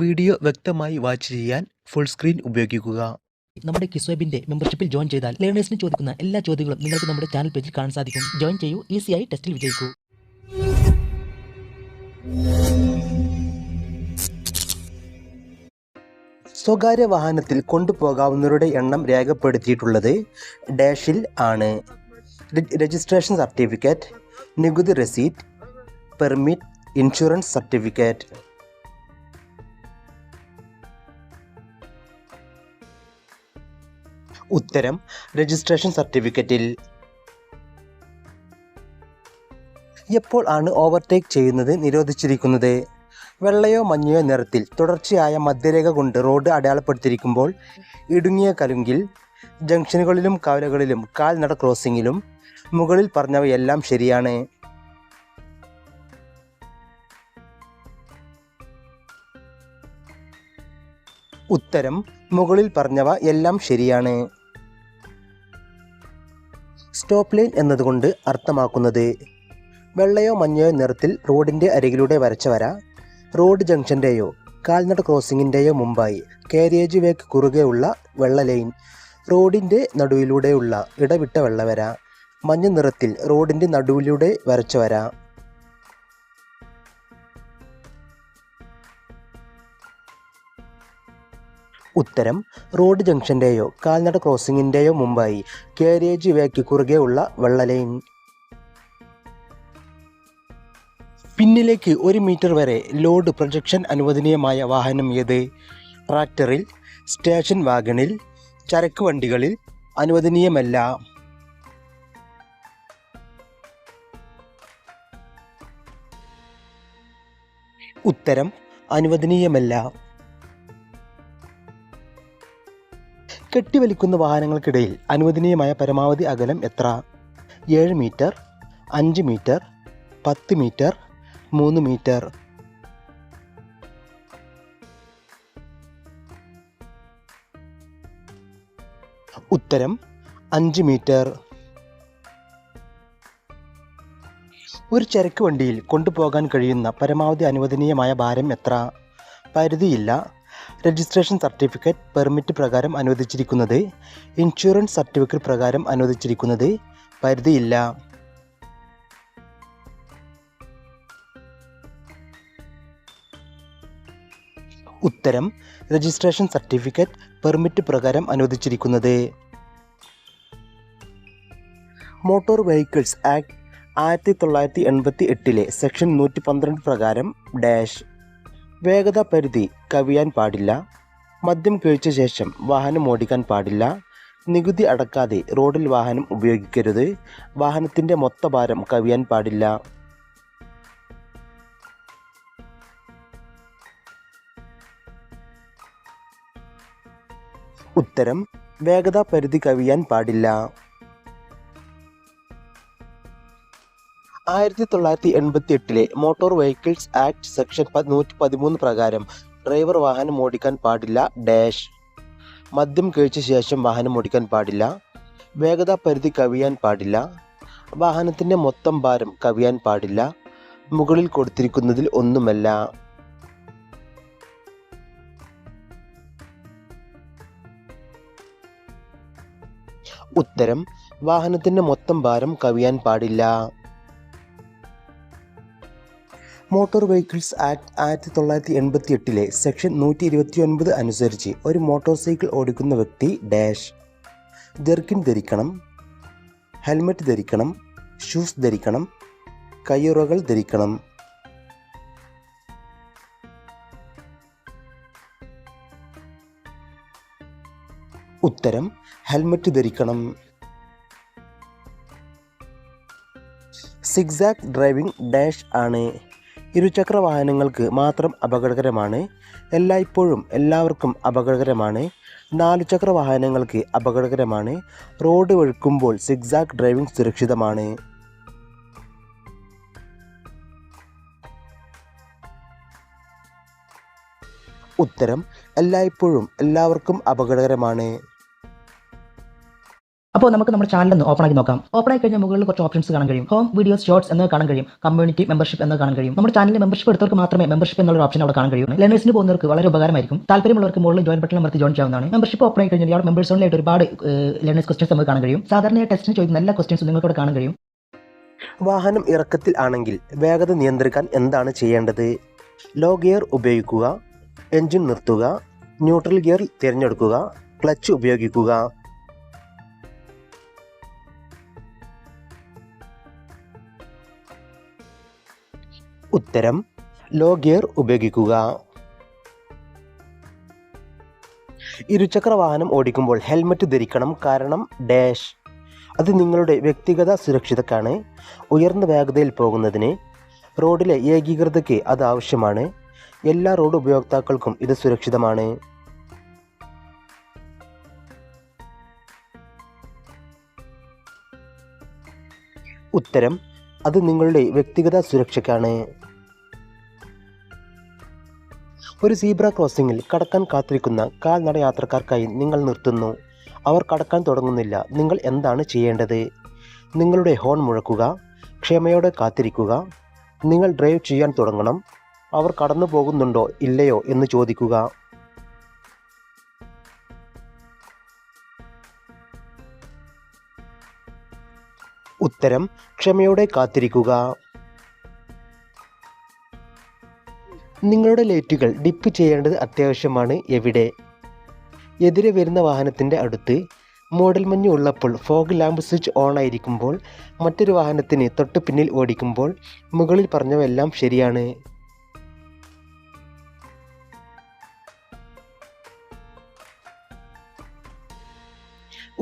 Video വ്യക്തമായി watch ചെയ്യാൻ full screen ഉപയോഗിക്കുക. നമ്മുടെ കിസ്വെബിന്റെ മെമ്പർഷിപ്പിൽ ജോയിൻ ചെയ്താൽ ലേണേഴ്സിന് ചോദിക്കുന്ന എല്ലാ ചോദ്യങ്ങളും നിങ്ങൾക്ക് നമ്മുടെ ചാനൽ പേജിൽ കാണാൻ സാധിക്കും. ജോയിൻ ചെയ്യൂ, ഈസിയായി ടെസ്റ്റിൽ വിജയിക്കൂ. സ്വകാര്യ വാഹനത്തിൽ കൊണ്ടുപോകാവുന്നവരുടെ എണ്ണം രേഖപ്പെടുത്തിയിട്ടുള്ളത് ഡാഷിൽ ആണ്. രജിസ്ട്രേഷൻ സർട്ടിഫിക്കറ്റ്, നികുതി റെസീറ്റ്, പെർമിറ്റ്, ഇൻഷുറൻസ് സർട്ടിഫിക്കറ്റ്. ഉത്തരം രജിസ്ട്രേഷൻ സർട്ടിഫിക്കറ്റിൽ. എപ്പോൾ ആണ് ഓവർടേക്ക് ചെയ്യുന്നത് നിരോധിച്ചിരിക്കുന്നത്? വെള്ളയോ മഞ്ഞയോ നിറത്തിൽ തുടർച്ചയായ മധ്യരേഖ കൊണ്ട് റോഡ് അടയാളപ്പെടുത്തിയിരിക്കുമ്പോൾ, ഇടുങ്ങിയ കലുങ്കിൽ, ജംഗ്ഷനുകളിലും കവലകളിലും, കാൽനട ക്രോസിംഗിലും. മുകളിൽ പറഞ്ഞവയെല്ലാം ശരിയാണ്. ഉത്തരം മുകളിൽ പറഞ്ഞവ എല്ലാം ശരിയാണ്. സ്റ്റോപ്പ് ലൈൻ എന്നതുകൊണ്ട് അർത്ഥമാക്കുന്നത് വെള്ളയോ മഞ്ഞയോ നിറത്തിൽ റോഡിൻ്റെ അരികിലൂടെ വരച്ച വര, റോഡ് ജംഗ്ഷൻ്റെയോ കാൽനട ക്രോസിങ്ങിൻ്റെയോ മുമ്പായി കാരിയേജ് വേക്ക് കുറുകെയുള്ള വെള്ള ലൈൻ, റോഡിൻ്റെ നടുവിലൂടെയുള്ള ഇടവിട്ട വെള്ളവര, മഞ്ഞ നിറത്തിൽ റോഡിൻ്റെ നടുവിലൂടെ വരച്ച വര. ഉത്തരം റോഡ് ജംഗ്ഷൻ്റെയോ കാൽനട ക്രോസിങ്ങിൻ്റെയോ മുമ്പായി കാരിയേജ് വേക്ക് കുറുകെയുള്ള വെള്ള ലൈൻ. പിന്നിലേക്ക് 1 മീറ്റർ വരെ ലോഡ് പ്രൊജക്ഷൻ അനുവദനീയമായ വാഹനം ഏത്? ട്രാക്ടറിൽ, സ്റ്റേഷൻ വാഗണിൽ, ചരക്ക് വണ്ടികളിൽ. അനുവദനീയമല്ല. ഉത്തരം അനുവദനീയമല്ല. കെട്ടിവലിക്കുന്ന വാഹനങ്ങൾക്കിടയിൽ അനുവദനീയമായ പരമാവധി അകലം എത്ര? 7 മീറ്റർ, 5 മീറ്റർ, 10 മീറ്റർ, 3 മീറ്റർ. ഉത്തരം 5 മീറ്റർ. ഒരു ചരക്ക് വണ്ടിയിൽ കൊണ്ടുപോകാൻ കഴിയുന്ന പരമാവധി അനുവദനീയമായ ഭാരം എത്ര? പരിധിയില്ല. രജിസ്ട്രേഷൻ സർട്ടിഫിക്കറ്റ്, പെർമിറ്റ് പ്രകാരം അനുവദിച്ചിരിക്കുന്നത്, ഇൻഷുറൻസ് സർട്ടിഫിക്കറ്റ് പ്രകാരം അനുവദിച്ചിരിക്കുന്നത്. പരിധിയില്ല. ഉത്തരം രജിസ്ട്രേഷൻ സർട്ടിഫിക്കറ്റ്, പെർമിറ്റ് പ്രകാരം അനുവദിച്ചിരിക്കുന്നത്. മോട്ടോർ വെഹിക്കിൾസ് ആക്ട് 1988 സെക്ഷൻ 112 പ്രകാരം ഡാഷ് വേഗത പരിധി കവിയാൻ പാടില്ല, മദ്യം കഴിച്ച ശേഷം വാഹനം ഓടിക്കാൻ പാടില്ല, നികുതി അടക്കാതെ റോഡിൽ വാഹനം ഉപയോഗിക്കരുത്, വാഹനത്തിൻ്റെ മൊത്ത ഭാരം കവിയാൻ പാടില്ല. ഉത്തരം വേഗത പരിധി കവിയാൻ പാടില്ല. 1988 മോട്ടോർ വെഹിക്കിൾസ് ആക്ട് സെക്ഷൻ 113 പ്രകാരം ഡ്രൈവർ വാഹനം ഓടിക്കാൻ പാടില്ല ഡാഷ് മദ്യം കഴിച്ച ശേഷം വാഹനം ഓടിക്കാൻ പാടില്ല, വേഗത പരിധി കവിയാൻ പാടില്ല, വാഹനത്തിൻ്റെ മൊത്തം ഭാരം കവിയാൻ പാടില്ല, മുകളിൽ കൊടുത്തിരിക്കുന്നതിൽ ഒന്നുമല്ല. ഉത്തരം വാഹനത്തിൻ്റെ മൊത്തം ഭാരം കവിയാൻ പാടില്ല. മോട്ടോർ വെഹിക്കിൾസ് ആക്ട് 1988 സെക്ഷൻ 129 അനുസരിച്ച് ഒരു മോട്ടോർ സൈക്കിൾ ഓടിക്കുന്ന വ്യക്തി ഡാഷ് ജെർക്കിൻ ധരിക്കണം, ഹെൽമറ്റ് ധരിക്കണം, ഷൂസ് ധരിക്കണം, കയ്യുറകൾ ധരിക്കണം. ഉത്തരം ഹെൽമറ്റ് ധരിക്കണം. സിഗ്സാഗ് ഡ്രൈവിംഗ് ഡാഷ് ആണ് ഇരുചക്ര വാഹനങ്ങൾക്ക് മാത്രം അപകടകരമാണ്, എല്ലായ്പ്പോഴും എല്ലാവർക്കും അപകടകരമാണ്, 4 ചക്ര വാഹനങ്ങൾക്ക് അപകടകരമാണ്, റോഡ് വഴുക്കുമ്പോൾ സിഗ്സാഗ് ഡ്രൈവിംഗ് സുരക്ഷിതമാണ്. ഉത്തരം എല്ലായ്പ്പോഴും എല്ലാവർക്കും അപകടകരമാണ്. അപ്പോൾ നമുക്ക് നമ്മുടെ ചാനൽ ഒന്ന് ഓപ്പൺ ആക്കി നോക്കാം. ഓപ്പൺ ആയി കഴിഞ്ഞാൽ മുകളിൽ കുറച്ച് ഓപ്ഷൻസ് കാണാൻ കഴിയും. ഹോം, വീഡിയോസ്, ഷോർട്സ് എന്ന് കാണാൻ കഴിയും. കമ്മ്യൂണിറ്റി മെമ്പർഷിപ്പ് എന്ന് കാണാൻ കഴിയും. നമ്മുടെ ചാനലിൽ മെമ്പർഷിപ്പ് എടുത്തവർക്ക് മാത്രമേ മെമ്പർഷിപ്പ് എന്നുള്ള ഓപ്ഷൻ അവിടെ കാണാൻ കഴിയൂ. ലേണേഴ്സിന് പോകുന്നവർക്ക് വളരെ ഉപകാരമായിരിക്കും. താല്പര്യമുള്ളവർക്ക് മുകളിൽ ജോയിൻ ബട്ടൺ അമർത്തി ജോയിൻ ചെയ്യാവുന്നതാണ്. മെമ്പർഷിപ്പ് ഓപ്പൺ ആയി കഴിഞ്ഞാൽ അവിടെ മെമ്പേഴ്സ് ഓൺലി ആയിട്ട് ഒരുപാട് ലേണേഴ്സ് ക്വസ്റ്റൻസ് നമുക്ക് കാണാൻ കഴിയും. സാധാരണ ടെസ്റ്റിന് ചോദിക്കുന്ന എല്ലാ ക്വസ്റ്റൻസും നിങ്ങൾക്ക് അവിടെ കാണാൻ കഴിയും. വാഹനം ഇറക്കത്തിൽ ആണെങ്കിൽ വേഗത നിയന്ത്രിക്കാൻ എന്താണ് ചെയ്യേണ്ടത്? ലോ ഗിയർ ഉപയോഗിക്കുക, എൻജിൻ നിർത്തുക, ന്യൂട്രൽ ഗിയർ തിരഞ്ഞെടുക്കുക, ക്ലച്ച് ഉപയോഗിക്കുക. ഉത്തരം ലോ ഗിയർ ഉപയോഗിക്കുക. ഇരുചക്ര വാഹനം ഓടിക്കുമ്പോൾ ഹെൽമറ്റ് ധരിക്കണം. കാരണം ഡാഷ്. അത് നിങ്ങളുടെ വ്യക്തിഗത സുരക്ഷയ്ക്കാണ്. ഉയർന്ന വേഗതയിൽ പോകുന്നതിന്, റോഡിലെ ഏകീകൃതയ്ക്ക് അത് ആവശ്യമാണ്. എല്ലാ റോഡ് ഉപയോക്താക്കൾക്കും ഇത് സുരക്ഷിതമാണ്. ഉത്തരം അത് നിങ്ങളുടെ വ്യക്തിഗത സുരക്ഷയ്ക്കാണ്. ഒരു സീബ്ര ക്രോസിംഗിൽ കടക്കാൻ കാത്തിരിക്കുന്ന കാൽനട യാത്രക്കാർക്കായി നിങ്ങൾ നിർത്തുന്നു. അവർ കടക്കാൻ തുടങ്ങുന്നില്ല. നിങ്ങൾ എന്താണ് ചെയ്യേണ്ടത്? നിങ്ങളുടെ ഹോൺ മുഴക്കുക, ക്ഷമയോടെ കാത്തിരിക്കുക, നിങ്ങൾ ഡ്രൈവ് ചെയ്യാൻ തുടങ്ങണം, അവർ കടന്നു പോകുന്നുണ്ടോ ഇല്ലയോ എന്ന് ചോദിക്കുക. ഉത്തരം ക്ഷമയോടെ കാത്തിരിക്കുക. നിങ്ങളുടെ ലൈറ്റുകൾ ഡിപ്പ് ചെയ്യേണ്ടത് അത്യാവശ്യമാണ്. എവിടെ? എതിരെ വരുന്ന വാഹനത്തിൻ്റെ അടുത്ത്, മോഡൽ മഞ്ഞ് ഉള്ളപ്പോൾ, ഫോഗ് ലാമ്പ് സ്വിച്ച് ഓൺ ആയിരിക്കുമ്പോൾ, മറ്റൊരു വാഹനത്തിന് തൊട്ട് പിന്നിൽ ഓടിക്കുമ്പോൾ. മുകളിൽ പറഞ്ഞവയെല്ലാം ശരിയാണ്.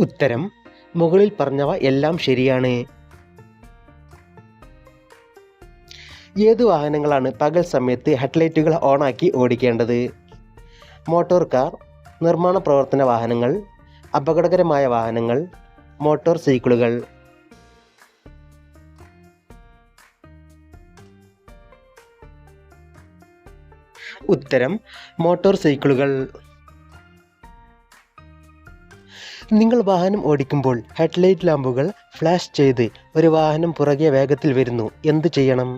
ഉത്തരം മുകളിൽ പറഞ്ഞവ എല്ലാം ശരിയാണ്. ഏത് വാഹനങ്ങളാണ് പകൽ സമയത്ത് ഹെഡ്ലൈറ്റുകൾ ഓണാക്കി ഓടിക്കേണ്ടത്? മോട്ടോർ കാർ, നിർമ്മാണ പ്രവർത്തന വാഹനങ്ങൾ, അപകടകരമായ വാഹനങ്ങൾ, മോട്ടോർ സൈക്കിളുകൾ. ഉത്തരം മോട്ടോർ സൈക്കിളുകൾ. നിങ്ങൾ വാഹനം ഓടിക്കുമ്പോൾ ഹെഡ്ലൈറ്റ് ലാമ്പുകൾ ഫ്ലാഷ് ചെയ്ത് ഒരു വാഹനം പുറകെ വേഗത്തിൽ വരുന്നു. എന്ത് ചെയ്യണം?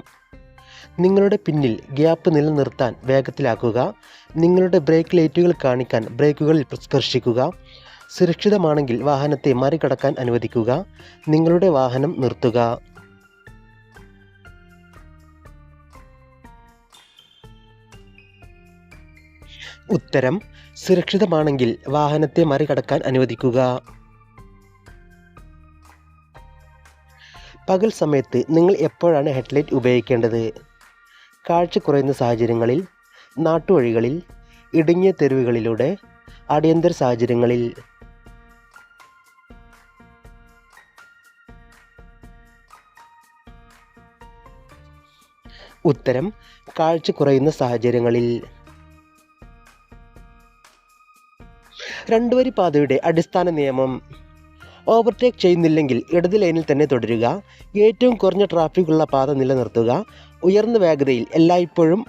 നിങ്ങളുടെ പിന്നിൽ ഗ്യാപ്പ് നിലനിർത്താൻ വേഗത്തിലാക്കുക. നിങ്ങളുടെ ബ്രേക്ക് ലൈറ്റുകൾ കാണിക്കാൻ ബ്രേക്കുകളിൽ സ്പർശിക്കുക. സുരക്ഷിതമാണെങ്കിൽ വാഹനത്തെ മറികടക്കാൻ അനുവദിക്കുക. നിങ്ങളുടെ വാഹനം നിർത്തുക. ഉത്തരം സുരക്ഷിതമാണെങ്കിൽ വാഹനത്തെ മറികടക്കാൻ അനുവദിക്കുക. പകൽ സമയത്ത് നിങ്ങൾ എപ്പോഴാണ് ഹെഡ്ലൈറ്റ് ഉപയോഗിക്കേണ്ടത്? കാഴ്ച കുറയുന്ന സാഹചര്യങ്ങളിൽ, നാട്ടുവഴികളിൽ, ഇടുങ്ങിയ തെരുവുകളിലൂടെ, അടിയന്തര സാഹചര്യങ്ങളിൽ. ഉത്തരം കാഴ്ച കുറയുന്ന സാഹചര്യങ്ങളിൽ. രണ്ടുവരി പാതയുടെ അടിസ്ഥാന നിയമം. ഓവർടേക്ക് ചെയ്യുന്നില്ലെങ്കിൽ ഇടത് ലൈനിൽ തന്നെ തുടരുക. ഏറ്റവും കുറഞ്ഞ ട്രാഫിക് ഉള്ള പാത നിലനിർത്തുക. ഉയർന്ന വേഗതയിൽ എല്ലായ്പ്പോഴും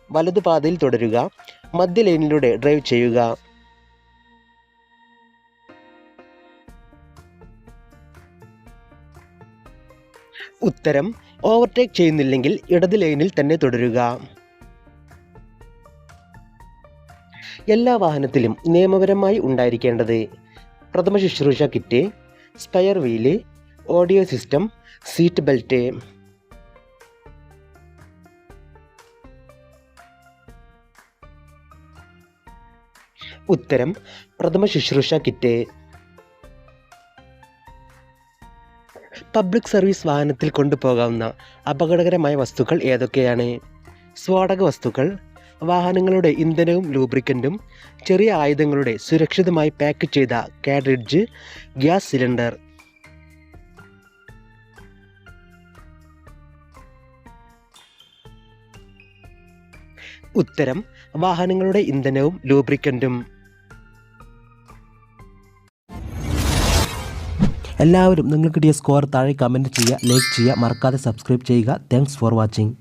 വലതു പാതയിൽ തുടരുക. മധ്യ ലൈനിലൂടെ ഡ്രൈവ് ചെയ്യുക. ഉത്തരം ഓവർടേക്ക് ചെയ്യുന്നില്ലെങ്കിൽ ഇടത് ലൈനിൽ തന്നെ തുടരുക. എല്ലാ വാഹനത്തിലും നിയമപരമായി ഉണ്ടായിരിക്കേണ്ടത്: പ്രഥമ ശുശ്രൂഷ kit, spare wheel, audio system, seat belt. ഉത്തരം പ്രഥമ ശുശ്രൂഷ കിറ്റ്. പബ്ലിക് സർവീസ് വാഹനത്തിൽ കൊണ്ടുപോകാവുന്ന അപകടകരമായ വസ്തുക്കൾ ഏതൊക്കെയാണ്? സ്ഫോടക വസ്തുക്കൾ, വാഹനങ്ങളുടെ ഇന്ധനവും ലൂബ്രിക്കൻറ്റും, ചെറിയ ആയുധങ്ങളുടെ സുരക്ഷിതമായി പാക്ക് ചെയ്ത കാർട്രിഡ്ജ്, ഗ്യാസ് സിലിണ്ടർ. ഉത്തരം വാഹനങ്ങളുടെ ഇന്ധനവും ലൂബ്രിക്കൻറ്റും. എല്ലാവരും നിങ്ങൾക്ക് കിട്ടിയ സ്കോർ താഴെ കമൻറ്റ് ചെയ്യുക, ലൈക്ക് ചെയ്യുക, മറക്കാതെ സബ്സ്ക്രൈബ് ചെയ്യുക. Thanks for watching.